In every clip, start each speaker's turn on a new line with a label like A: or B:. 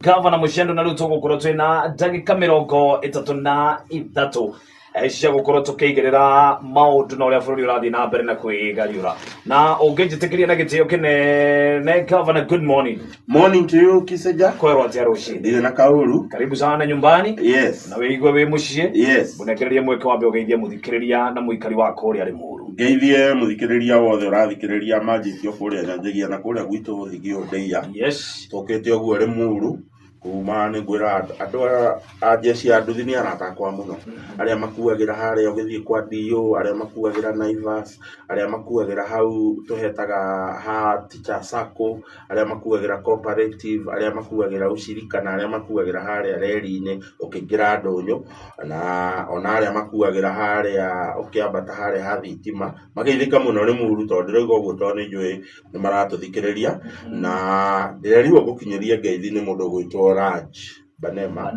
A: Gavana Muchendu na ruto gukorwo twina ndagika 33 cia gukorwo tukiigirira maundu na uria bururi urathii na mbere na kwigariura na unginjitikiria na gitio kinene. Gavana, good morning.
B: Morning to you Kiseja.
A: Kwerwo atia rucini?
B: Ndire na kauru.
A: Karibu sana nyumbani.
B: Yes.
A: Na wiigwe wi mucii.
B: Yes.
A: Munekereria mweke wambe ugeithia muthikiriria na muikari wa kuria ri muru.
B: Geithie muthikiriria wothe urathikiriria majitio kuria nyanjigia na kuria gwitu thigio ndeia.
A: Yes.
B: Tokete oguo ri muru kuma ni ngwira andu a jeshi a nduthi ni aratakwa muno. Aria makuagira haria ugithie kwa dio, aria makuagira Naivas, aria makuagira hau tuhetaga ha teacher sacco, aria makuagira cooperative, aria makuagira ushirika na aria makuagira haria reri-ini ukiingira ndunyu na ona aria makuagira haria ukiambata haria ha thitima mageithika muno ni muru tondu riu uguo tondu njui ni maratuthikiriria na ndireriwa gukinyiria ngeithi ni mundu gwitwo Raj Banema.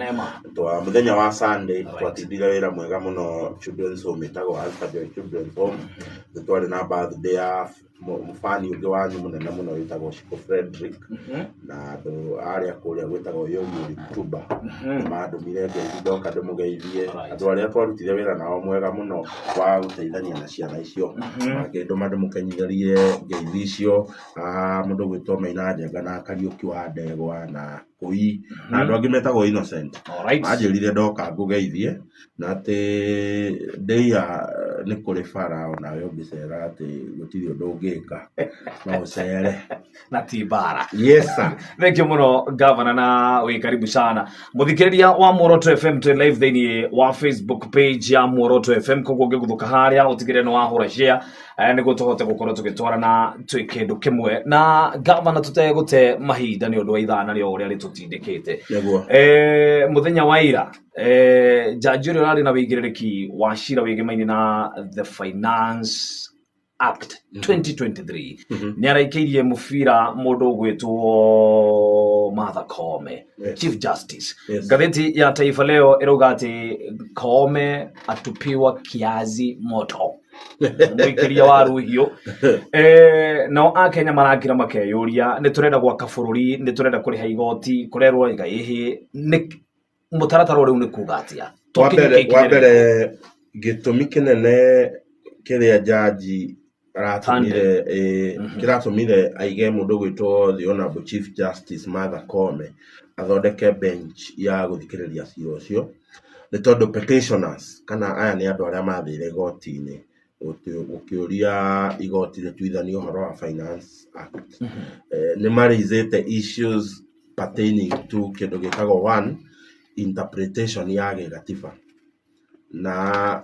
B: Twa muthenya wa Sunday twatindire wira mwega muno children's home itago Alpha Joy Children's Home. Twari na birthday ya mufani ungi wanyu munene muno witagwo Shiko Frederick na andu aria kuria gwitagwo Yomuri Tuba mandumire ngeithi ndoka ndimugeithie andu aria twarutire wira nao mwega muno wa guteithania na ciana icio makinduma ndimukenyithirie ngeithi icio mundu gwitwo Maina Njenga na Kariuki wa Ndegwa na Kui na andu angi metagwo Innocent manjirire ndoka ngugeithie na ati ndeia ni kuri Farao nawe ungicera ati gutiri undu ungika no ucere
A: na tibara.
B: Yes sir.
A: Thank you muno Gavana na we karibu sana muthikiriria wa Muoroto FM to live thini wa Facebook page ya Muoroto FM koguo ngiguthuka haria utigire no wahura share niguo tuhote gukorwo tugitwarana twi kindu kimwe na Gavana tutegute mahinda ni undu wa ithana rio uria ritutindikite muthenya wa ira jaji uria urari na wigiriki wa shira wigimaini na the Finance Act 2023 ni araikirie mufira mundu ugwitwo Martha Koome, Chief Justice. Gazeti ya Taifa Leo irauga ati Koome atupiwa kiazi moto muikiria wa ruhio no akenya marakira makeyuria ni turenda gwaka bururi, ni turenda kuriha igoti, kurerwo ihi ni mutaratara uri ni kugatia
B: wa mbere gitumi kinene kiria jaji aratumire kiratumire aige mundu gwitwo the Honorable Chief Justice Martha Koome athondeke bench ya guthikiriria cira ucio ni tondu petitioners kana aya ni andu aria mathire igoti-ini ukiuria igoti rituithania uhoro wa Finance Act ni marizete issues pertaining to kindu gitagwo one interpretation ya gatiba na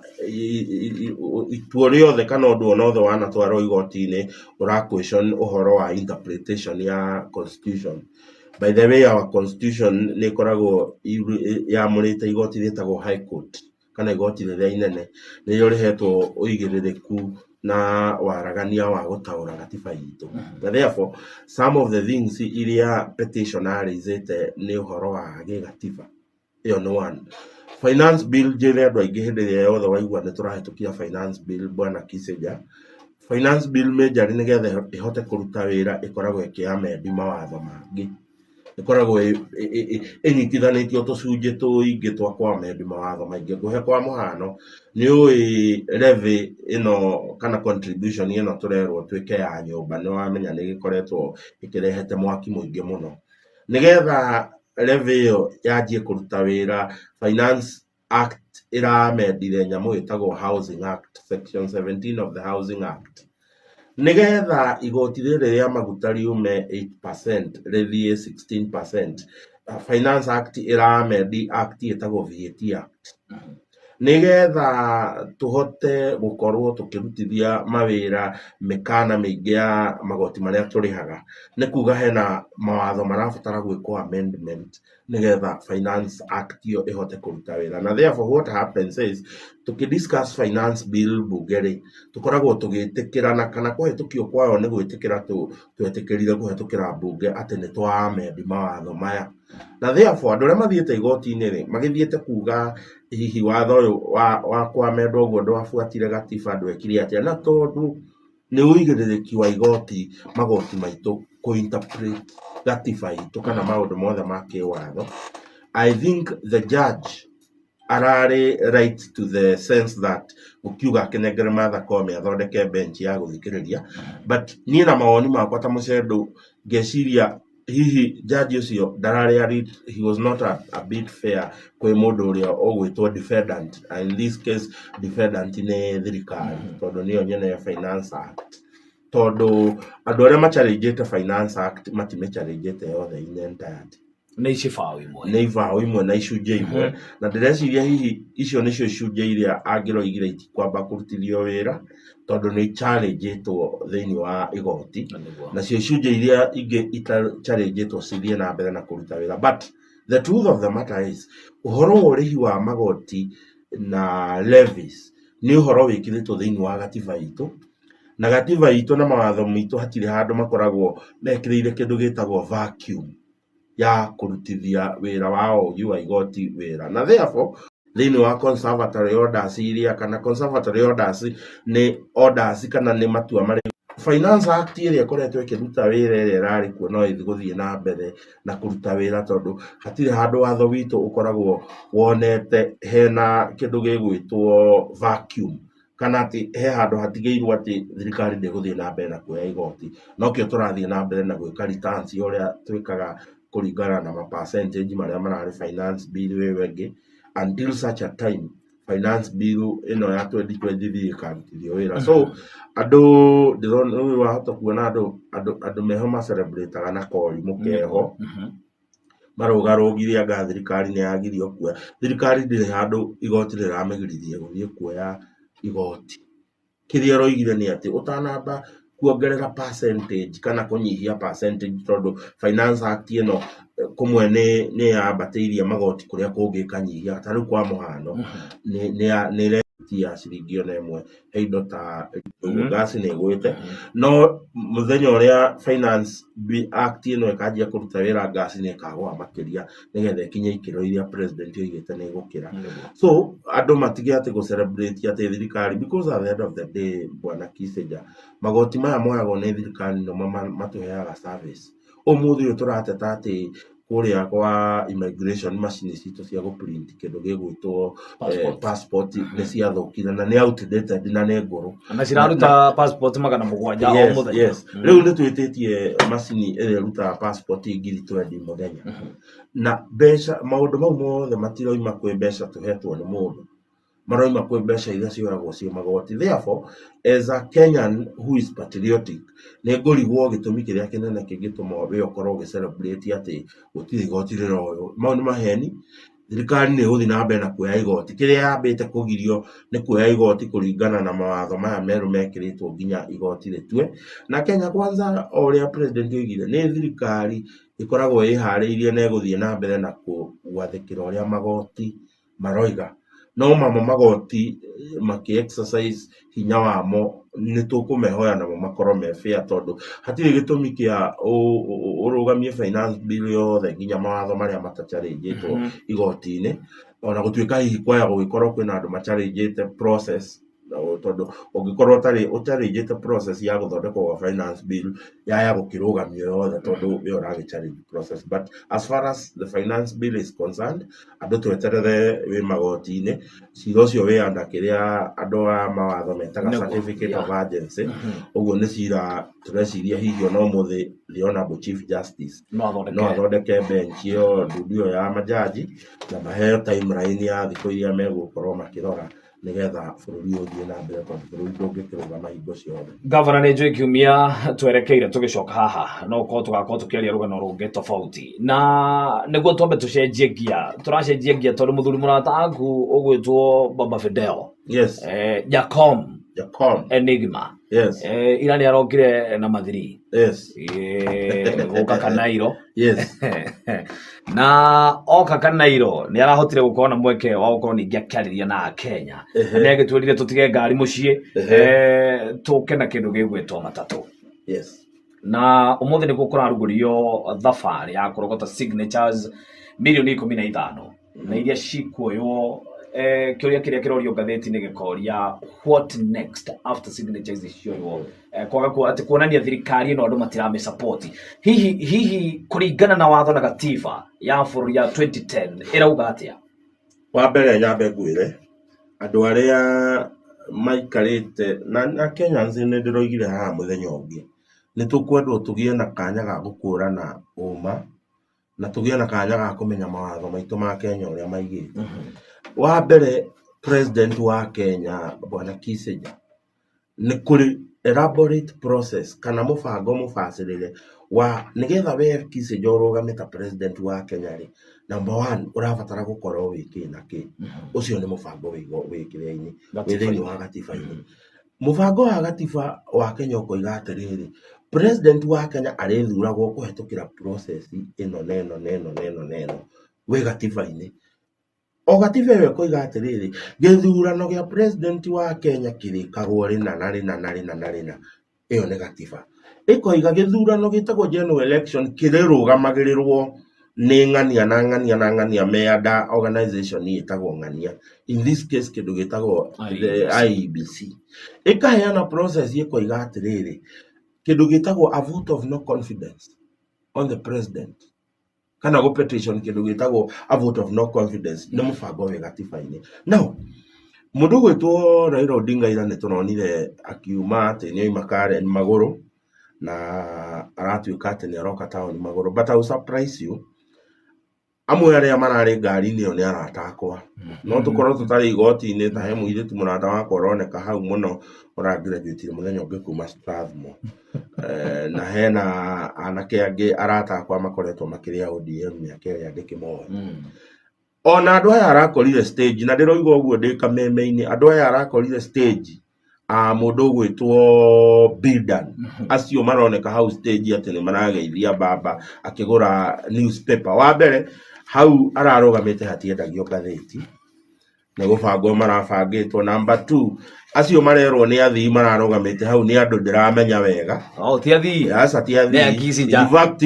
B: itua riothe kana undu onothe wanatwarwo igoti-ini ura question uhoro wa interpretation ya constitution. By the way, our constitution ni koragwo yamurite igoti ritagwo High Court kana igoti riria inene ni rihetwo uigiririku na waragania wa gutaura gatiba yitu. Therefore, some of the things iria petitioners ni uhoro wa gatiba iyo no one. Finance bill jere andu aingi hindi ria yothe waigua ni turahitukia finance bill bwana Kiseja. Finance bill major ni getha ihote kuruta wira ikoragwo ikiamendi mawatho mangi ikoragwo inyitithanitio tucunji tuingi twa kwa mendi mawatho maingi nguhe kwa muhano ni ui levy ino kana contribution ino turerwo twike ya nyumba ni wamenya ni gikoretwo ikirehete mwaki muingi muno nigetha levy yo yajie kuruta wira. Finance Act iramendire nyamu itagwo Housing Act section 17 of the Housing Act nigetha igoti riri ria maguta riume 8% rithie 16%. Finance Act iramendi act itagwo VAT Act nigetha tuhote gukorwo tukirutithia mawira mikana mingi ya magoti maria turihaga ni kuga hena mawatho marabatara gwikwo amendment nigetha Finance Act iyo ihote kuruta wira. Na therefore what happens is tukidiscuss finance bill bungeri tukoragwo tugitikirana kana kuhitukio kwayo ni gwitikira twetikirire kuhitukira bunge ati ni twamendi mawatho maya na therefore andu aria mathiete igoti-ini ri magithiete kuga hihi watho wa kwamendwo guo ndwabuatire gatiba ndu ekire atia na tondu ni uigiririkia wa igoti magoti maitu interpret gatify to kana maundu mothe ma kiwatho. I think the judge arari right to the sense that ukiuga kinengere Martha Koome athondeke bench ya guthikiriria, but nie na mawoni makwa ta Muchendu ngeciria hihi judge ucio darari he was not a bit fair kwe mundu uria ogwitwo defendant, and in this case defendant ni thirikari tondu niyo nyene ya Finance Act, tondu andu aria machalengete Finance Act matimechalengete yothe in entirety
A: nä
B: ibao imwe na icunjä imwe, na ndĩreciria hihi icio nĩcio icunjĩ iria angĩroigire itikwamba kũrutithio wĩra tondũ nĩ challengetwo thĩinĩ wa igoti, nacio icunjĩ iria ingĩ ita-challengetwo cithiĩ na mbere na kũruta wĩra. But the truth of the matter is ũhoro wa ũrĩhi wa magoti na levies nĩ ũhoro wĩkĩrĩtwo thĩinĩ wa gatiba itũ, na gatiba itũ na mawatho maitũ hatirĩ handũ makoragwo mekĩrĩire kĩndũ gĩtagwo vacuum ya kurutithia wira wao ũgi wa igoti wira, na therefore thĩinĩ wa conservatory orders iria kana conservatory orders nĩ orders kana nĩ matua marĩ Finance Act iria ĩkoretwo ĩkĩruta wĩra ĩrĩa ĩrarĩ kuo no ĩgũthiĩ na mbere na kũruta wĩra, tondũ hatirĩ handũ watho witũ ũkoragwo wonete hena kĩndũ gĩgwĩtwo vacuum kana atĩ he handũ hatigĩirwo atĩ thirikari ndĩgũthiĩ na mbere na kuoya igoti, no kĩo tũrathiĩ na mbere na gwĩka returns ũrĩa twĩkaga kũringana na percentage marĩa mararĩ finance bill ĩyo ĩngĩ until such a time finance bill ĩno ya 2023 ĩkarutithio wĩra. So andũ ndĩrona ũyũ wahota kuona andũ meho macelebrataga na korimũ keho marũgarũgirie anga thirikari nĩ yagirio kuoya. Thirikari ndĩrĩ handũ igoti rĩramĩgirithia gũthiĩ kuoya igoti. Kĩrĩa roigire nĩ atĩ ũtanamba kuongerera percentage kana kunyihia percentage tondũ Finance Act ĩno kumwe nĩ yambatĩirie magoti kũrĩa kũngĩ kanyihia, ta rĩu kwa mũhano nĩ iretia ciringi ona ĩmwe he indo ta gasi nĩ ĩgwĩte, no mũthenya ũrĩa Finance Act ĩno ĩkanjia kũruta wĩra gasi nĩ ĩkagũa makĩria nĩgetha ĩkinye ikĩro iria president oigĩte nĩ ĩgũkĩra. So andũ matige atĩ gũcelebrate atĩ thirikari, because at the end of the day bwana Kiseja, magoti maya moyagwo nĩ thirikari no matũheaga service. Ũmũthĩ ũyũ tũrateta atĩ kũrĩa kwa immigration machine citũ cia gũprint kĩndũ gĩgwĩtwo passport nĩ ciathũkire na nĩ outdated na nĩ ngũrũ
A: na ciraruta passport 700 o mũthenya.
B: Rĩu nĩ twĩtĩtie macini ĩrĩa ĩrutaga passport 20 mũthenya, na mbeca maũndũ mau mothe matiroima kwĩ mbeca tũhetwo nĩ mũndũ, maroima kwĩ mbeca iria cioyagwo cio magoti. Therefore as a Kenyan who is patriotic nĩ ngũrigwo gĩtũmi kĩrĩa kĩnene kĩngĩtũma we ũkorwo ũgĩcelebrate atĩ gũtirĩ igoti rĩroywo. Mau nĩ maheni. Thirikari nĩ ĩgũthiĩ na mbere na kuoya igoti. Kĩrĩa yambĩte kũgirio nĩ kuoya igoti kũringana na mawatho maya merũ mekĩrĩtwo nginya igoti rĩtue. Na Kenya Kwanza o ũrĩa president oigire nĩ thirikari ĩkoragwo ĩharĩirie na ĩgũthiĩ na mbere na gwathĩkĩra ũrĩa magoti maroiga, no mamo magoti maki-exercise hinya wamo nĩ tũkũmehoya namo makorwo me fair, tondũ hatirĩ gĩtũmi kĩa ũrũgamie finance bill yothe nginya mawatho marĩa matachallengetwo igoti-inĩ, ona gũtuĩka hihi kwaya gũgĩkorwo kwĩna andũ machallengetwo process, tondũ ũngĩkorwo ũtarĩnjĩte process ya gũthondekwo gwa finance bill yaya gũkĩrũgamio yothe tondũ we ũragĩchallenge process. But as far as the finance bill is concerned, andũ tweterere wĩ magoti-inĩ, cira ũcio wĩ anda kĩrĩa andũ a mawatho metaga certificate of urgency. Ũguo nĩ cira tũreciria hihi ona ũmũthĩ the honorable chief justice no athondeke bench ĩyo ndundu ĩyo ya majaji na maheo timeline ya thikũ iria megũkorwo makĩrora nĩgetha bũrũri ũthiĩ na mbere, tondũ bũrũri ndũngĩkĩrũgama hingo ciothe.
A: Gavana nĩ njũĩ kiumia twerekeire tũgĩcoka haha no ũkorwo tũgakorwo tũkĩaria rũgano rũngĩ tofauti, na nĩguo twambe tũcenjie gia, tũracenjia gia tondũ mũthuri mũrata waku ũgwĩtwo Baba Fidel Jacom Enigma ira nĩ arokire na mathiri gũka Kanairo na oka Kanairo nĩ arahotire gũkorwo na mweke wa gũkorwo ningĩ akĩarĩria na Kenya, nĩ agĩtwĩrire tũtige ngari mũciĩ tũke na kĩndũ gĩgwĩtwo matatũ. Na ũmũthĩ nĩ kũrarugũrio thabarĩ ya kũrogota signatures milioni 15 na iria cikuoywo kiuria kiria kirorio ngatheti-inĩ gĩkoria what next after signatures icio kwaga kuonania thirikari ĩno andũ matirame support hihi kũringana na watho na gatiba ya bũrũri ya 2010 ĩrauga atĩa?
B: Wa mbere nyambe ngwĩre andũ arĩa maikarĩte na Kenyans nĩ ndĩroigire haha mũthenya ũngĩ nĩ tũkwendwo tũgĩe na kanya ga gũkũrana ũma na tũgĩe na kanya ga kũmenya mawatho maitũ ma Kenya ũrĩa maigĩte. Wa mbere president wa Kenya bwana Kiseja nĩ kũrĩ elaborate process kana mũbango mũbacĩrĩre wa nĩgetha we Kiseja ũrũgame ta president wa Kenya rĩ, number 1 ũrabatara gũkorwo wĩkĩ na kĩ. Ũcio nĩ mũbango wĩkĩrĩinĩ thĩinĩ wa gatiba-inĩ. Mũbango wa gatiba wa Kenya ũkoiga atĩrĩrĩ, president wa Kenya arĩthuragwo kũhetũkĩra process ĩno neno wĩ gatiba-inĩ. O gatiba ĩyo ĩkoiga atĩrĩrĩ, gĩthurano gĩa president wa Kenya kĩrĩkagwo rĩna. Ĩyo nĩ gatiba. Ĩkoiga gĩthurano gĩtagwo general election kĩrĩrũgamagĩrĩrwo nĩ ng'ania meanda organization ĩtagwo ng'ania. In this case kĩndũ gĩtagwo IEBC. Ĩkaheana process ĩkoiga atĩrĩrĩ, kĩndũ gĩtagwo a vote of no confidence on the president kana go petition kĩndũ gĩtagwo a vote of no confidence nĩ mũbango wĩ gatiba-inĩ. Now mũndũ gwĩtwo Raila Odinga ira nĩ tũronire akiuma atĩ nĩ oima Karen magũrũ na aratuĩka atĩ nĩ aroka taũni magũrũ, but I will surprise you, amwe arĩa mararĩ ngari-inĩ ĩyo nĩ arata akwa. No tũkorwo tũtarĩ igoti-inĩ ta he mũirĩtu mũrata wakwa ũroneka hau mũno ũragraduate mũthenya ũngĩ kuma Strathmore. Na hena anake angĩ arata akwa makoretwo makĩrĩa ODM mĩaka ĩrĩa ndĩkĩmoĩ. Ona andũ aya arakorire stage na ndĩroiga ũguo ndĩ kameme-inĩ, andũ aya arakorire stage mũndũ gwĩtwo Bidan, acio maroneka hau stage atĩ nĩ marageithia baba akĩgũra newspaper. Wa mbere hau ararũgamĩte hatiendagio ngathĩti, nĩ gũbangwo marabangĩtwo. Number 2, acio marerwo nĩ athii mararũgamĩte hau nĩ andũ ndiramenya wega.
A: Ti athii?
B: Aca ti athii. In fact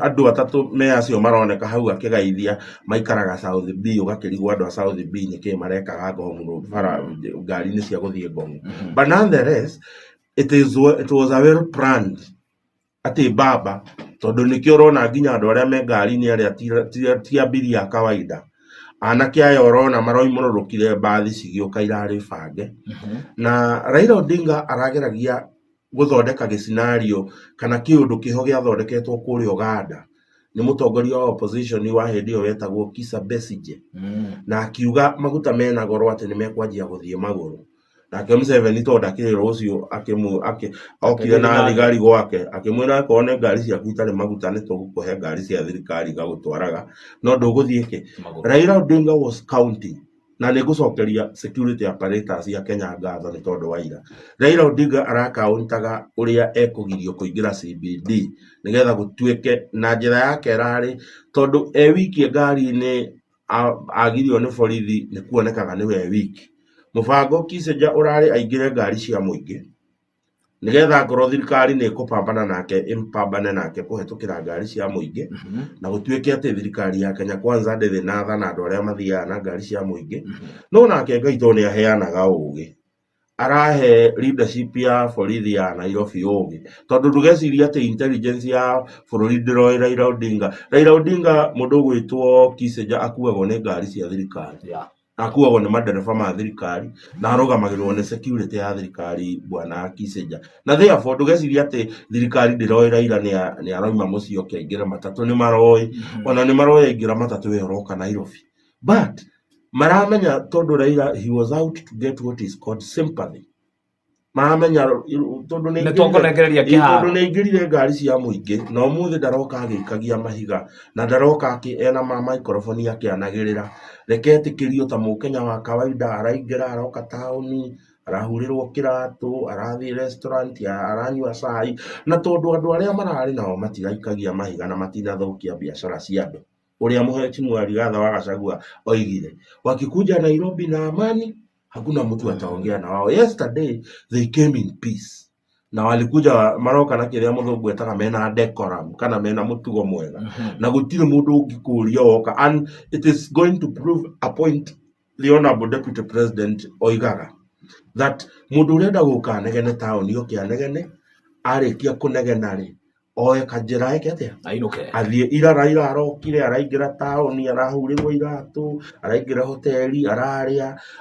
B: andũ atatũ me acio maroneka hau akĩgaithia maikaraga South B, ũgakĩrigwo andũ a South B nĩkĩ marekaga Ngong ngari-inĩ cia gũthiĩ Ngong. But nonetheless it was a well planned atĩ baba, tondũ nĩkĩo ũrona nginya andũ arĩa me ngari-inĩ arĩa ti abiria a kawaida, anake aya ũrona maroimũrũrũkire mbathi cigĩũka irarĩ bange. Na Raila Odinga arageragia gũthondeka gĩcinario kana kĩũndũ kĩho gĩathondeketwo kũrĩa Uganda nĩ mũtongoria wa opposition wa hĩndĩ ĩyo wetagwo Kizza Besigye, na akiuga maguta mena goro atĩ nĩ mekwanjia gũthiĩ magũrũ. Nake Museveni tondũ ndakĩrĩ rũciũ okire na thigari gwake akĩmwĩra akorwo nĩ ngari ciaku itarĩ maguta nĩ tũgũkũhe ngari cia thirikari igagũtwaraga no ndũgũthiĩ kĩ. Raila Odinga was counting, na nĩ ngũcokeria security apparatus ya Kenya ngatho nĩ tondũ wa ira. Raila Odinga arakauntaga ũrĩa ekũgirio kũingĩra CBD nĩgetha gũtuĩke na njĩra yake rarĩ tondũ wiki ngari-inĩ agirio nĩ borithi nĩ kuonekaga nĩwe wiki. Mũbango Kiseja ũrarĩ aingĩre ngari cia mũingĩ nĩgetha ngoro thirikari nĩ ĩkũpambana nake impambane nake kũhetũkĩra ngari cia mũingĩ na gũtuĩke atĩ thirikari ya Kenya Kwanza ndĩrĩ na tha na andũ arĩa mathiaga na ngari cia mũingĩ. No nake Ngaitũ nĩ aheanaga ũgĩ, arahe leadership ya borithi ya Nairobi ũgĩ, tondũ ndũgeciria atĩ intelligence ya bũrũri ndĩroĩ Raila Odinga. Raila Odinga mũndũ gwĩtwo Kiseja akuagwo nĩ ngari cia thirikari, akuagwo nĩ madereba ma thirikari na arũgamagĩrĩrwo nĩ security ya thirikari bwana Kiseja. Na therefore ndũgeciria atĩ thirikari ndĩroĩ Raila nĩ aroima mũciĩ oke aingĩre matatũ. Nĩ maroĩ, ona nĩ maroĩ aingĩra matatũ we ũroka Nairobi, but maramenya tondũ Raila he was out to get what is called sympathy. Maramenya tondũ nĩ aingĩrire ngari cia mũingĩ na ũmũthĩ ndaroka agĩikagia mahiga na ndaroka ena microphone akĩanagĩrĩra. Reke etĩkĩrio ta mũkenya wa kawaida, araingĩra aroka taũni, arahurĩrwo kĩratũ, arathiĩ restaurant, aranyua cai, na tondũ andũ arĩa mararĩ nao matiraikagia mahiga na matinathũkia biacara cia andũ. Ũrĩa Mheshimiwa Rigathi wa Gachagua oigire, wakikuja Nairobi na amani hakuna mtu ataongea na wao. Yesterday they came in peace, na walikuja maroka na kĩrĩa mũthũngũ etaga mena decorum kana mena mũtugo mwega, na gũtirĩ mũndũ ũngĩkũria oka, and it is going to prove a point the honorable deputy president oigaga that mundu urenda guka negene taoni oke anegene arikia kunegena ri oe kanjira yake atia athie ira arokire araingira taoni arahurirwo iratu araingira hoteli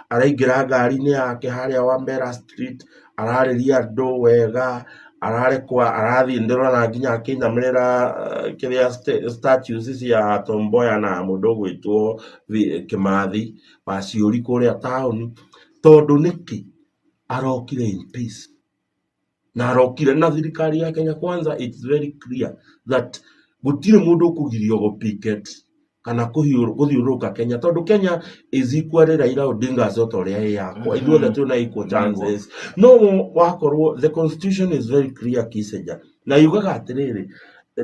B: araingira ngari-ini yake haria Wambera Street arariria andu wega ararekwa arathie ndirona nginya akinyamirira kiria statues cia Tom Mboya na mundu ugwitwo Kimathi Waciuri kuria taoni tondu niki arokire in peace na arokire na thirikari ya Kenya Kwanza. It's very clear that gutire mundu ukugirio go picket kana kuthiuruka Kenya tondu Kenya is equal Raila Odinga zotoria yakwa ithuothe tuna equal chances. No wakorwo the constitution is very clear Kiseja na yugaga atiriri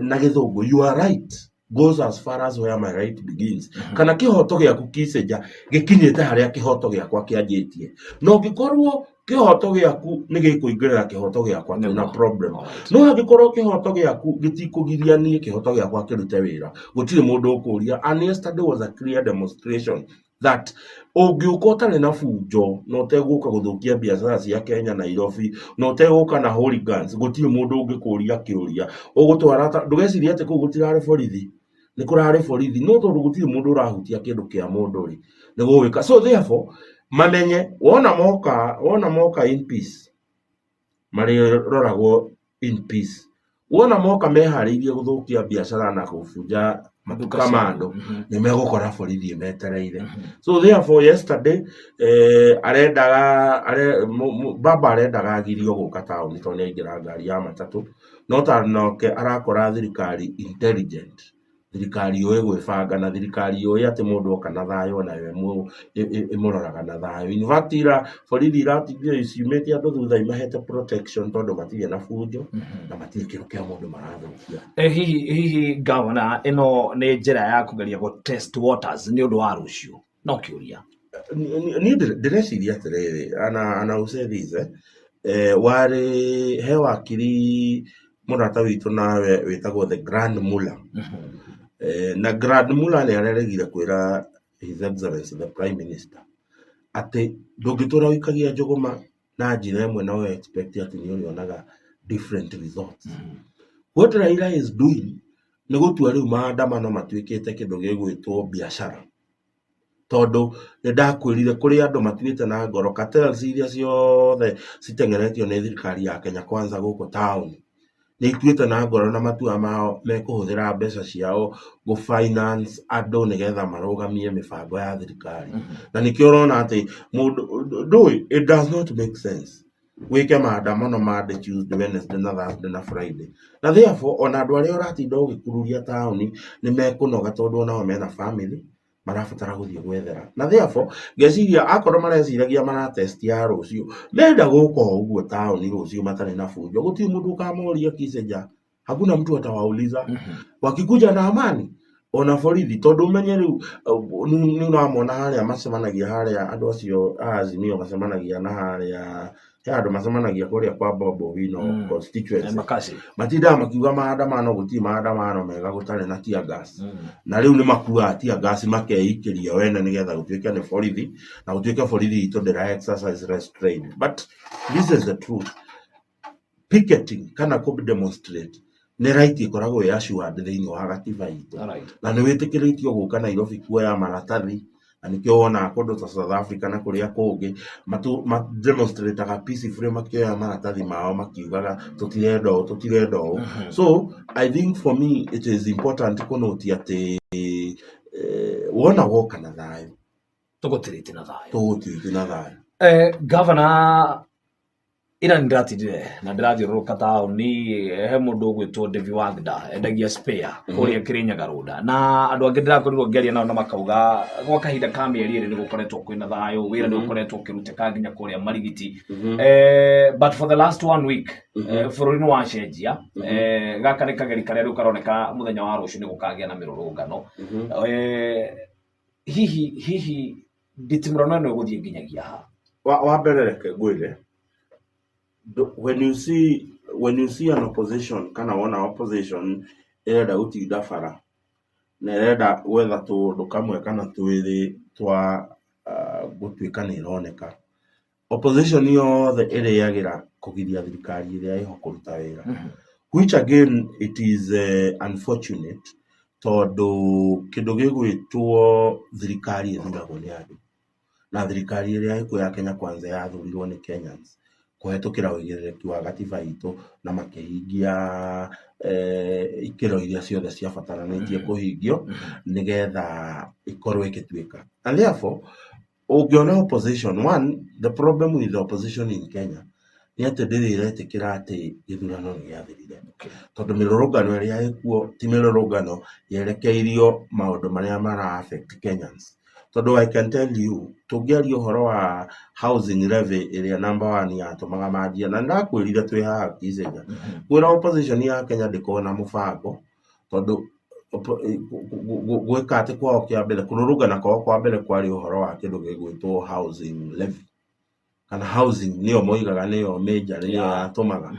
B: na githungu you are right goes as far as where my right begins. Kana kihoto giaku Kiseja gikinyite haria kihoto giakwa kianjitie no gikorwo kihoto giaku ni gikuingirira kihoto giakwa na problem no hagikorwo kihoto giaku gitikugiria nie kihoto giakwa kirute wira gutire mundu ukuria. And yesterday was a clear demonstration that ungiuka utari na funjo no teguka guthukia biashara cia Kenya Nairobi no teguka na hooligans gutire mundu ungikuria kiuria ugutwara ndugeciria ati ku gutirari borithi ni kurari borithi no tondu gutire mundu urahutia kindu kia mundu ri ni gwika. So therefore mamenye wona moka in peace mari roragwo in peace wona moka mehariirie guthukia biashara na kufunja maduka mandu ni megukora borithi metereire. So therefore yesterday baba arendaga agirio guka taoni tondu aingira ngari ya matatu no tanoke arakora thirikari intelligent, thirikari yoe gwibanga na thirikari yoe ati mundu oka na thayo na we imuroraga na thayo. In fact borithi iratithio iciumite andu thutha imahete protection tondu matire na funjo na matire kindu kia mundu marathukia.
A: Hihi governor ino ni njira ya kugeria go test waters ni undu wa rucio no kiuria
B: ni direciria atiriri ana usethize wari he wakiri murata witu nawe witagwo the Grand Mullah. Na Grand Mullah ni areregire kwira His Excellency the Prime Minister ati ndungitura wikagia njuguma na njira imwe no expect ati ni urionaga different results. What Raila is doing ni gutua riu maandamano matuikite kindu gigwitwo biashara tondu ni ndakwirire kuri andu matuite na ngoro cartels iria ciothe citengeretio ni thirikari ya Kenya Kwanza guku town ni ituite na ngoro na matua mao mekuhuthira mbeca ciao go finance andu nigetha marugamie mibango ya thirikari. Na nikio urona ati mundu it does not make sense wike maandamano mande Tuesday, Wednesday na Thursday na Friday. Na therefore ona andu aria uratinda ugikururia taoni ni mekunoga tondu onao mena family marabatara guthie gwethera. Na therefore ngeciria akorwo mareciragia maratest ya rucio menda guka uguo taoni rucio matari na funjo gutire mundu ukamoria Kiseja, hakuna mtu atawauliza. Wakikuja na amani ona borithi tondu menye riu ni uramona haria macemanagia haria andu acio Azimio macemanagia na haria andu macemanagia kuria kwa Bobo Wino constituency matinda makiuga maandamano gutire maandamano mega gutare na tear gas. Na riu ni makua tear gas makeikiria wene nigetha gutuike ni borithi na gutuike borithi ito ndira exercise restraint. But this is the truth. Picketing kana ku demonstrate ni right ikoragwo ya assured thiini wa gatiba itu na ni witikiritio guka Nairobi kuoya maratathi na nikio wona kundu ta South Africa na kuria kungi demonstrataga peacefully makioya maratathi mao makiugaga tutirendo. So I think for me it is important to note ati wona woka na thayo
A: tugutirite na thayo. Governor ina ndiratidire na ndirathiururuka taoni he mundu ugwitwo Devi Wagda endagia spare kuria Kirinyaga Road na andu angi ndirakorirwo ngeria nao na makauga gwa kahinda ka mieri iri ni gukoretwo kwina thayo wira ni gukoretwo kiruteka nginya kuria Marigiti. But for the last 1 week bururi ni wacenjia gaka ni kageri karia riu karoneka muthenya wa rucio ni gukagia na mirurungano. Hihi nditimurano no guthie nginyagia ha
B: wa mbere reke ngwire when you see an opposition kana wona opposition irenda gutinda bara na irenda gwetha tundu kamwe kana twiri twa gũtuĩka nĩ ĩroneka. Opposition yothe ĩrĩagĩra kũgiria thirikari ĩrĩa ĩho kũruta wĩra, which again it is unfortunate, tondũ kĩndũ gĩgwĩtwo thirikari ĩthuragwo nĩ andũ, na thirikari ĩrĩa ĩkuo ya Kenya Kwanza yathurirwo nĩ Kenyans kũhetũkĩra ũigĩrĩrĩki wa gatiba itũ na makĩhingia ikĩro iria ciothe ciabataranĩtie kũhingio nĩgetha ikorwo ĩgĩtuĩka. And therefore, ũngĩona opposition, one, the problem with the opposition in Kenya nĩ atĩ ndĩrĩ ĩretĩkĩra atĩ gĩthurano nĩ gĩathirire, tondũ mĩrũrũngano ĩrĩa ĩkuo ti mĩrũrũngano yerekeirio maũndũ marĩa mara affect Kenyans. Tondũ I can tell you, tũngĩaria ũhoro wa housing levy ĩrĩa number 1 yatũmaga manjia, na ndakwĩrire twĩ haha Kicenya, kwĩra opposition ya Kenya ndĩkoragwo na mũbango, tondũ gwĩka atĩ kwao kĩa mbere, kũrũrũngana kwao kwa mbere kwarĩ ũhoro wa kĩndũ gĩgwĩtwo housing levy, kana housing nĩyo moigaga nĩyo major nĩyo yatũmaga.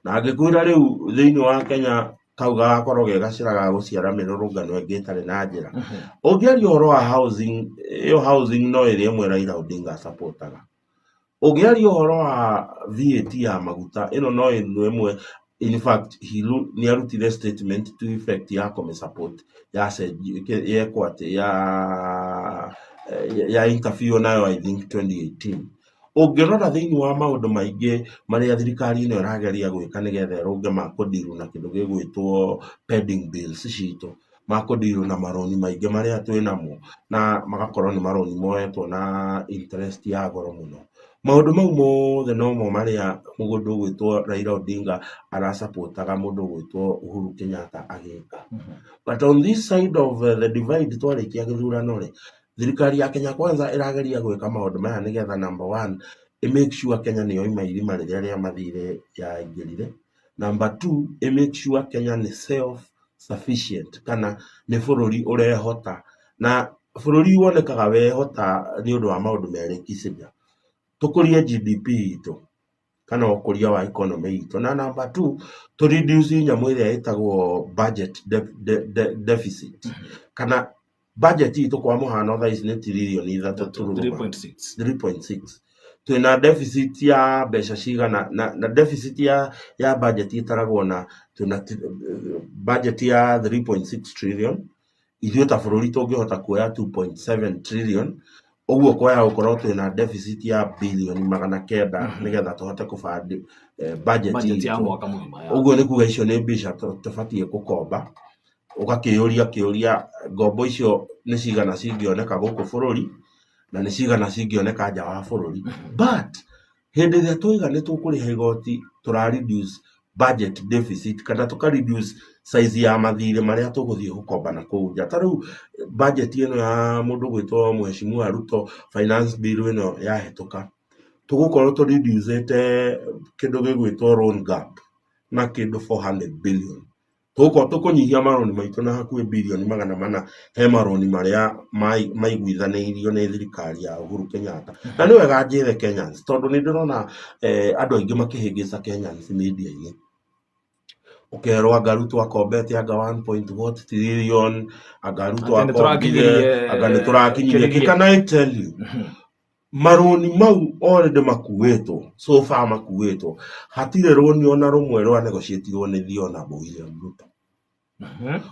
B: Na angĩkwĩra rĩu thĩinĩ wa Kenya kau gagakorwo ge gacĩra ga gũciara mĩrũrũngano ĩngĩ ĩtarĩ na njĩra. Ũngĩaria ũhoro wa housing, ĩyo housing no ĩrĩa ĩmwe Raila Odinga supportaga. Ũngĩaria ũhoro wa VAT ya maguta, ĩno no ĩmwe, in fact nĩ arutire statement to effect ya kũmĩsupport yekwo atĩ ya interview nayo I think 2018. Ũngĩrora thĩinĩ wa maũndũ maingĩ marĩa thirikari ĩno ĩrageria gwĩka nĩgetha ĩrũnge makũndiru na kĩndũ gĩgwĩtwo pending bills citũ, makũndiru na maroni maingĩ marĩa twĩnamo, na magakorwo nĩ maroni moetwo na interest ya goro mũno. Maũndũ mau mothe nomo marĩa mũndũ ũgwĩtwo Raila Odinga arasupportaga mũndũ ũgwĩtwo Uhuru Kenyatta agĩka. But on this side of the divide, twarĩkia gĩthurano rĩ, thirikari ya Kenya Kwanza ĩrageria gwĩka maũndũ maya nĩgetha number 1, make sure Kenya nĩ yoima irima rĩrĩa rĩa mathirĩ yaingĩrire. Number 2, make sure Kenya nĩ self sufficient, kana nĩ bũrũri ũrehota, na bũrũri wonekaga wehota nĩ ũndũ wa maũndũ merĩ Kicenya: tũkũrie GDP itũ, kana ũkũria wa economy itũ, na number 2, to reduce nyamũ ĩrĩa ĩtagwo budget deficit, kana budget itũ kwa mũhano thaa ici nĩ tiririoni 3.6. Twĩna deficit ya mbeca cigana, na deficit ya budget ĩtaragwo na budget ya 3.6 trillion. Ithuĩ ta bũrũri tũngĩhota kuoya 2.7 trillion, ũguo kwaya gũkorwo twĩna deficit ya bilioni 900 nĩgetha tũhote kũbandi budget ya mwaka mũgima. Ũguo nĩ kuga icio nĩ mbeca tũbatiĩ gũkomba. Ũgakĩũria kĩũria, ngombo icio nĩ cigana cingĩoneka gũkũ bũrũri na nĩ cigana cingĩoneka nja wa bũrũri. But hĩndĩ ĩrĩa tũiga nĩ tũkũrĩha igoti, tũra reduce budget deficit, kana tũka reduce size ya mathirĩ marĩa tũgũthiĩ gũkomba na kũu nja. Ta rĩu budget ĩno ya mũndũ gwĩtwo Mheshimiwa Ruto, finance bill ĩno yahetũka, tũgũkorwo tũ reduce kĩndũ gĩgwĩtwo loan gap na kĩndũ 400 billion. Tũkũnyihia maroni maitũ na hakuhĩ bilioni 400 he maroni marĩa maiguithanĩirio nĩ thirikari ya Uhuru Kenyatta. Na nĩ wega njĩre Kenyans, tondũ nĩ ndĩrona andũ aingĩ makĩhĩngĩca Kenyans media-inĩ. Ũkerwo Angarutwo akombete anga 1.what trillion, Angarutwo akombire, anga nĩ tũrakinyirie. Can I tell you, maroni mau already makuĩtwo, so far makuĩtwo. Hatirĩ roni ona rũmwe rwa negotiatirwo nĩ Thiona William Ruto.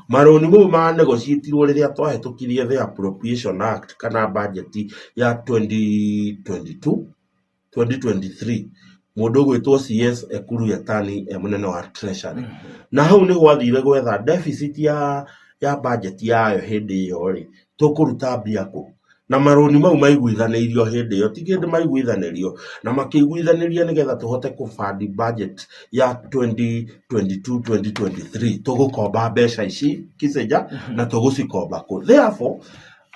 B: Maroni mau ma negotiatirwo rĩrĩa twahĩtũkirie the Appropriation Act, kana budget ya 2022-2023. Mũndũ gwĩtwo CS Ekuru Yatani mũnene wa Treasury. Na hau nĩ gwathire gwetha deficit ya budget yayo hĩndĩ ĩyo rĩ, tũkũruta mbia kũ? Na maroni mau maiguithanĩirio hĩndĩ ĩyo, ti kĩndũ maiguithanĩrio, na makĩiguithanĩria nĩgetha tũhote kũbandi budget ya 2022-2023. Tũgũkomba mbeca ici Kicenya na tũgũcikomba kũ? Therefore,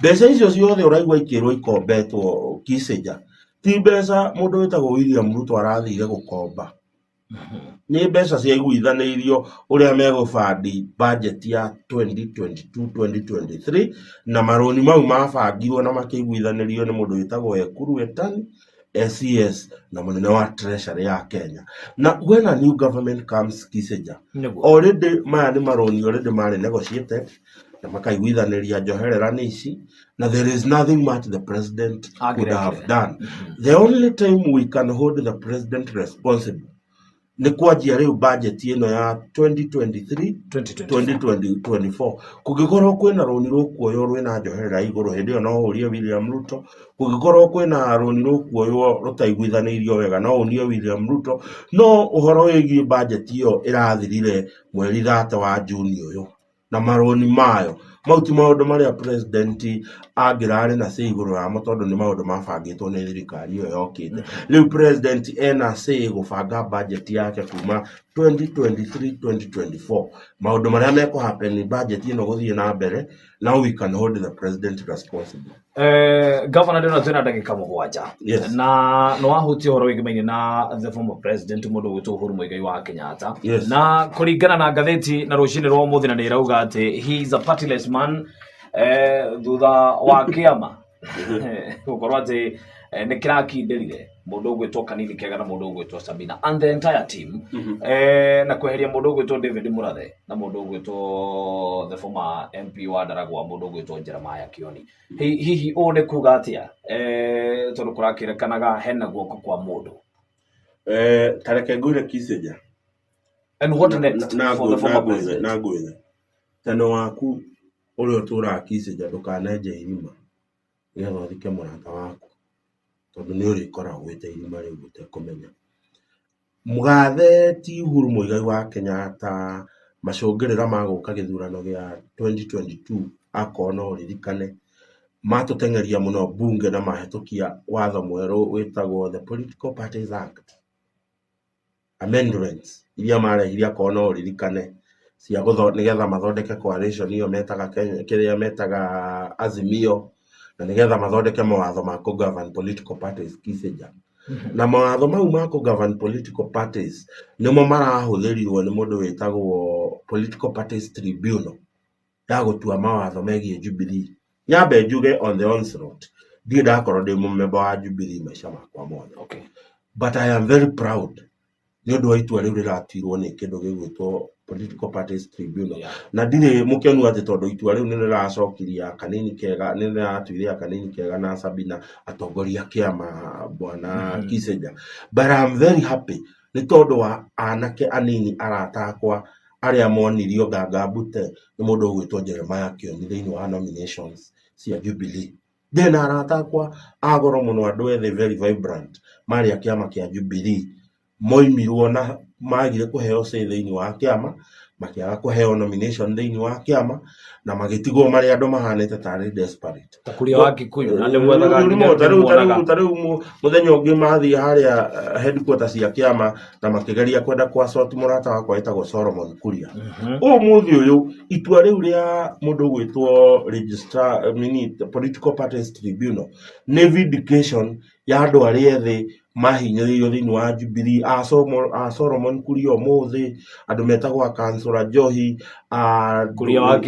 B: mbeca icio ciothe ũraigua ikĩrwo ikombetwo Kicenya, ti mbeca mũndũ wĩtagwo William Ruto arathire gũkomba. Nĩ mbeca ciaiguithanĩirio ũrĩa megũbandi budget ya 2022-2023, na maroni mau mabangirwo na makĩiguithanĩrio nĩ mũndũ wĩtagwo Ekuru Yatani, CS na mũnene wa Treasury ya Kenya. Na when a new government comes Kicenya, already maya nĩ maroni already marĩ negotiated, na makaiguithaniria njoherera nĩ ici, na there is nothing much the president could have done. The only time we can hold the president responsible nĩ kwanjia rĩu budget ĩno ya 2023-2024 kũngĩkorwo kwĩna rũni rũkuoywo rwĩna njoherera igũrũ, hĩndĩ ĩyo no ũrie William Ruto. Kũngĩkorwo kwĩna rũni rũkuoywo rũtaiguithanĩirio wega, no ũnie William Ruto. No ũhoro wĩgiĩ budget ĩyo ĩrathirire mweri 30 wa Juni ũyũ, na marũni mayo mau ti maũndũ marĩa president angĩrarĩ na say igũrũ wamo, tondũ nĩ maũndũ mabangĩtwo nĩ thirikari ĩyo yokĩte. Rĩu president ena say gũbanga budget yake kuma 2023-2024. Maũndũ marĩa mekũhappen budget ĩno gũthiĩ na mbere, now we can hold the president responsible.
A: Governor ndĩna twĩna ndagĩka 7.
B: Yes.
A: Na no ahutie ũhoro wĩgĩmaine na the former president mũndũ gwĩtwo Uhuru Muigai wa Kenyatta.
B: Yes.
A: Na kũringana na ngathĩti na rũcinĩ rwa ũmũthĩ na nĩrauga atĩ he is a partyless man thutha wa kiama gũkorwo atĩ nĩ kĩrakindĩrire mũndũ ũgwĩtwo Kanini Kega na mũndũ ũgwĩtwo Sabina and the entire team, na kweheria mũndũ ũgwĩtwo David Murathe na mũndũ ũgwĩtwo the former MP wa Ndaragwa, mũndũ ũgwĩtwo Jeremiah Kioni. Hihi ũũ nĩ kuga atĩa tondũ kũrakĩrekanaga hena guoko kwa mũndũ?
B: Tareke ngwĩre Kiseja.
A: And what next for the former president?
B: Na ngwĩre teno waku ũrĩa ũtũraga Kiseja ndũkanenje irima nĩgetha ũthike mũrata waku, tondũ nĩ ũrĩkora gwĩte irima rĩu ũtekũmenya. Mũgathe ti Uhuru Muigai wa Kenyatta macũngĩrĩra ma gũka gĩthurano gĩa 2022 akorwo no ũririkane matũteng'eria mũno bunge na mahĩtũkia watho mwerũ wĩtagwo the Political Parties Act amendments iria marehire akorwo no ũririkane cia nĩgetha mathondeke coalition ĩyo metaga kĩrĩa metaga Azimio, na nĩgetha mathondeke mawatho ma kũgovern political parties Kiseja. Na mawatho mau ma kũgovern political parties nĩmo marahũthĩrirwo nĩ mũndũ wĩtagwo Political Parties Tribunal ya gũtua mawatho megiĩ Jubilee. Nyambe njuge on the onslaught, ndiĩ ndakorwo ndĩ mũmemba wa Jubilee maica makwa mothe.
A: Okay.
B: But I am very proud nĩ ũndũ wa itua rĩu rĩratuirwo nĩ kĩndũ gĩgwĩtwo Political Parties Tribunal. Yeah. Na ndirĩ mũkenu atĩ tondũ itua rĩu nĩ rĩracokiria Kanini Kega, nĩ rĩratuithia Kanini Kega na Sabina atongoria kiama bwana Kiseja. But I'm very happy nĩ tondũ wa anake anini aratakwa arĩa monirio ngangambute nĩ mũndũ ũgwĩtwo Jeremiah Kioni thĩinĩ wa nominations cia Jubilee. Then aratakwa agoro mũno andũ ethĩ very vibrant marĩa kiama kĩa Jubilee moimirwo na magire kũheo say thĩinĩ wa kiama, makĩaga kũheo nomination thĩinĩ wa kiama, na magĩtigwo marĩ andũ mahanĩte tarĩ desperate.
A: Ta kuria wa Kikuyu na nĩ mwethaga
B: tarĩu mũthenya ũngĩ mathiĩ harĩa headquarters cia kiama na makĩgeria kwenda kwa sort mũrata wakwa wĩtagwo Solomon Kuria. Ũmũthĩ ũyũ itua rĩu rĩa mũndũ gwĩtwo registrar Political Parties Tribunal nĩ vindication ya andũ arĩa ethĩ mahinyĩrĩirio thĩinĩ wa Jubilee, a Solomon Kuria ũmũthĩ, andũ metagwo Councillor Njohi,
A: Kuria
B: wa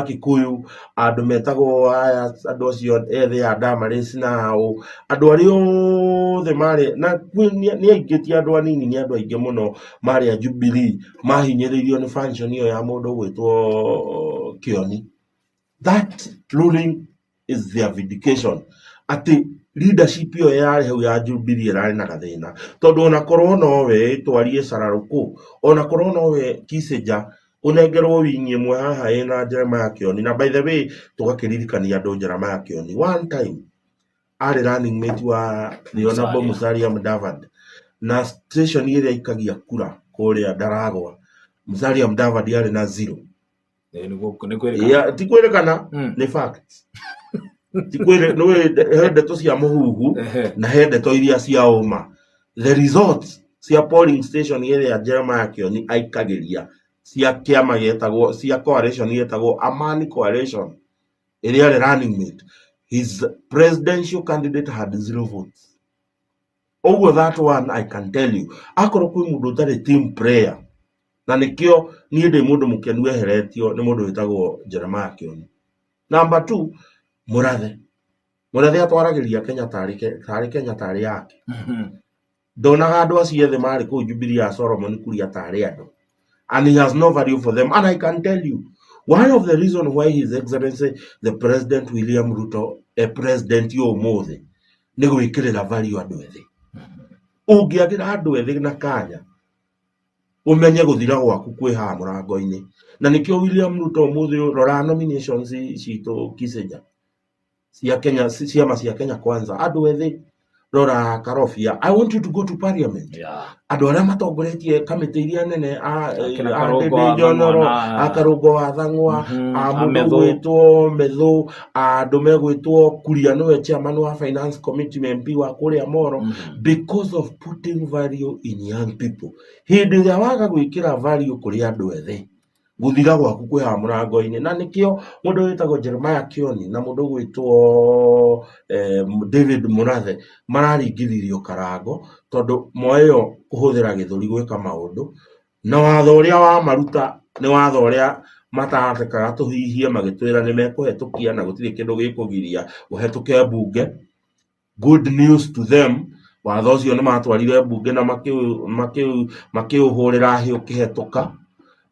B: Kikuyu, andũ metagwo andũ acio ethĩ a Damaris nao, andũ arĩa othe marĩ na nĩ aingĩ ti andũ anini, nĩ andũ aingĩ mũno marĩ a Jubilee mahinyĩrĩirio nĩ function ĩyo ya mũndũ gwĩtwo Kioni. That ruling is their vindication atĩ leadership ĩyo yarĩ hau ya Jubilee ĩrarĩ na gathĩna, tondũ ona korwo nowe twarie cararũkũ, ona korwo nowe Kiseja ũnengerwo wingi ĩmwe haha ĩna Jeremiah Kioni. Na by the way tũgakĩririkania andũ Jeremiah Kioni one time arĩ running mate wa the Honorable Musalia Mudavadi, na station ĩrĩa ikagia kura kũrĩa Ndaragwa Musalia Mudavadi arĩ na 0. Ti kwĩrĩkana nĩ facts. Tikwĩre nĩ ndeto cia mũhuhu na he ndeto iria cia ũma. The results cia polling station ĩrĩa Jeremiah Kioni aikagĩria cia kiama gĩtagwo cia coalition gĩtagwo Amani Coalition ĩrĩa arĩ running mate, his presidential candidate had 0 votes. Over that one I can tell you, akorwo kwĩ mũndũ ũtarĩ team player, na nĩkĩo niĩ ndĩ mũndũ mũkenu eheretio nĩ mũndũ wĩtagwo Jeremiah Kioni. Number 2, Murathe atwaragĩria Kenya tarĩ Kenya tarĩ yake. Ndonaga andũ acio ethĩ marĩ kũu Jubilee ya Solomon Kuria tarĩ andũ, and he has no value for them. And I can tell you, One of the reasons why His Excellency the President William Ruto president y'ũmũthĩ nĩ gwĩkĩrĩra value andũ ethĩ. Ũngĩagĩra andũ ethĩ na kanya umenye guthira gwaku kwĩ haha mũrango-inĩ, na nĩkĩo William Ruto ũmũthĩ rora nominations citũ Kiseja cia Kenya, ciama cia Kenya Kwanza, andũ ethĩ. Rora Karofia, I want you to go to parliament. Andũ arĩa matongoretie kamĩtĩ iria nene a Karũngo wa Thang'wa, mũndũ gwĩtwo Methu, andũ megwĩtwo Kuria nĩwe chairman wa finance committee, MP wa kũrĩa Moro, because of putting value in young people. Hĩndĩ ĩrĩa waga gwĩkĩra value kũrĩ andũ ethĩ, guthira gwaku kwĩ haha mũrango-inĩ. Na nĩkĩo mũndũ wĩtagwo Jeremiah Kioni na mũndũ gwĩtwo David Murathe mararingithirio karango tondũ moeyo kũhũthĩra gĩthũri gwĩka maũndũ, na watho ũrĩa wamaruta nĩ watho ũrĩa matatekaga tũhihie magĩtwĩra nĩ mekũhetũkia na gũtirĩ kĩndũ gĩkũgiria ũhetũke mbunge. Good news to them, watho ũcio nĩ matwarire mbunge na makĩũhũrĩra hĩ ũkĩhetũka.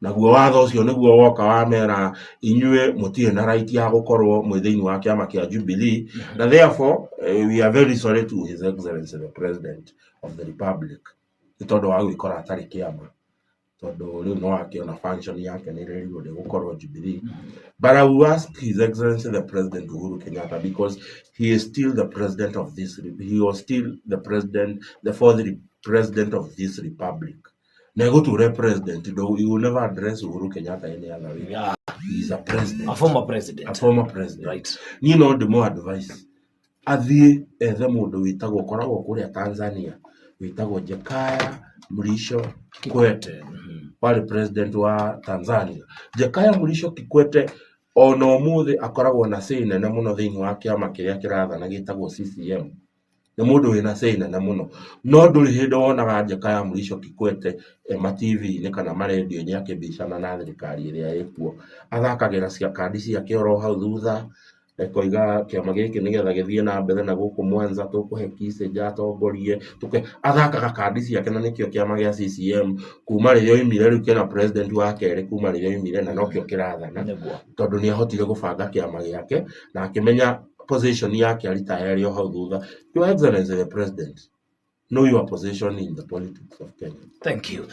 B: Naguo watho ũcio nĩguo woka wamera inyuĩ mũtirĩ na right ya gũkorwo mwĩ thĩinĩ wa kĩama kĩa Jubilee, na therefore we are very sorry to His Excellency the President of the Republic nĩ tondũ wa gwĩkora atarĩ kĩama, tondũ rĩu no akĩona function yake nĩ rĩrĩo gũkorwo Jubilee. But I will ask His Excellency the President Uhuru Kenyatta, because he is still the president of this, he was still the president, the fourth president of this republic. Nego to represent, though you will never address Uhuru Kenyatta any other way.
A: Yeah.
B: He is a president.
A: A former president.
B: A former president.
A: Right.
B: You know, the more advice. Athiĩ ethe mũndũ wĩtagwo koragwo kũrĩa Tanzania, wĩtagwo Jakaya Mrisho Kikwete, wari president wa Tanzania. Jakaya Mrisho Kikwete ona ũmũthĩ akoragwo na say nene mũno thĩinĩ wa kĩama kĩrĩa kĩrathana gĩtagwo CCM. Nĩ mũndũ wĩna say nene mũno, no ndũrĩ hĩndĩ wonaga Jakaya Mrisho Kikwete TV-inĩ kana marendio-inĩ akĩbicana na thirikari ĩrĩa ĩkuo. Athakagĩra kandi ciake oro hau thutha, koiga kĩama gĩkĩ nĩgetha gĩthiĩ na mbere na gũkũ Mwanza tũkũhe Kiseja atongorie, athakaga kandi ciake, na nĩkĩo kĩama gĩa CCM kuma rĩrĩa oimire rĩu kĩna president wa kerĩ kuma rĩrĩa oimire, na nokĩo kĩrathana tondũ nĩahotire gũbanga kĩama gĩake na akĩmenya position yake aritayari o hau thutha. Your Excellency the President, know your position in the politics of Kenya.
A: Thank you.